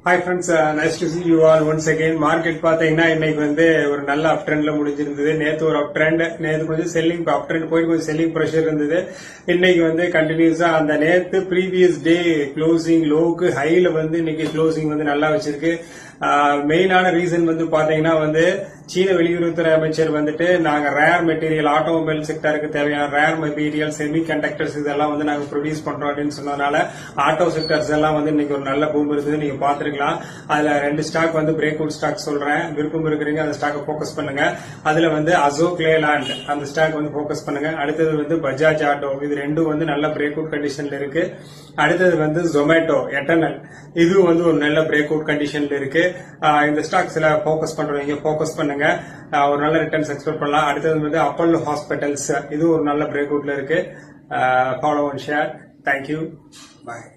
Hi friends, nice to see you all once again. Market பாத்தீங்கன்னா இன்னைக்கு வந்து ஒரு நல்ல அப் ட்ரெண்ட்ல முடிஞ்சிருந்தது. நேத்து ஒரு அப் ட்ரெண்ட், நேத்து கொஞ்சம் செல்லிங் அப் ட்ரெண்ட் போயிட்டு கொஞ்சம் செல்லிங் ப்ரெஷர் இருந்தது. இன்னைக்கு வந்து கண்டினியூஸா அந்த நேத்து ப்ரீவியஸ் டே க்ளோசிங் லோவுக்கு ஹைல வந்து இன்னைக்கு க்ளோசிங் வந்து நல்லா வச்சிருக்கு. மெயினான ரீசன் வந்து பாத்தீங்கன்னா வந்து சீன வெளியுறவுத்துறை அமைச்சர் வந்துட்டு நாங்க ரேர் மெட்டீரியல் ஆட்டோமொபைல் செக்டருக்கு தேவையான ரேர் மெட்டீரியல் செமி கண்டக்டர்ஸ் இதெல்லாம் வந்து நாங்க ப்ரொடியூஸ் பண்றோம் அப்படின்னு சொன்னதுனால ஆட்டோ செக்டர்ஸ் எல்லாம் வந்து இன்னைக்கு ஒரு நல்ல பூம் இருக்குது. நீங்க பாத்துருக்கலாம். அதுல 2 ஸ்டாக் வந்து பிரேக் அவுட் ஸ்டாக் சொல்றேன். விருப்பம் இருக்கிறீங்க அந்த ஸ்டாக்கை போக்கஸ் பண்ணுங்க. அதுல வந்து அசோக் லேலாண்ட் அந்த ஸ்டாக் வந்து போக்கஸ் பண்ணுங்க. அடுத்தது வந்து பஜாஜ் ஆட்டோ, இது ரெண்டும் வந்து நல்ல பிரேக் அவுட் கண்டிஷன்ல இருக்கு. அடுத்தது வந்து ஜொமேட்டோ எட்டர்னல், இது வந்து ஒரு நல்ல பிரேக் அவுட் கண்டிஷன்ல இருக்கு. இந்த ஸ்டாக்ஸ்ல போக்கஸ் பண்றவங்க போக்கஸ் பண்ணுங்க. ஒரு நல்ல ரிட்டர்ன்ஸ் எக்ஸ்பெக்ட் பண்ணலாம். அடுத்தது வந்து அப்போலோ ஹாஸ்பிட்டல்ஸ், இது ஒரு நல்ல பிரேக் அவுட்ல இருக்கு. Follow and share. Thank you. Bye.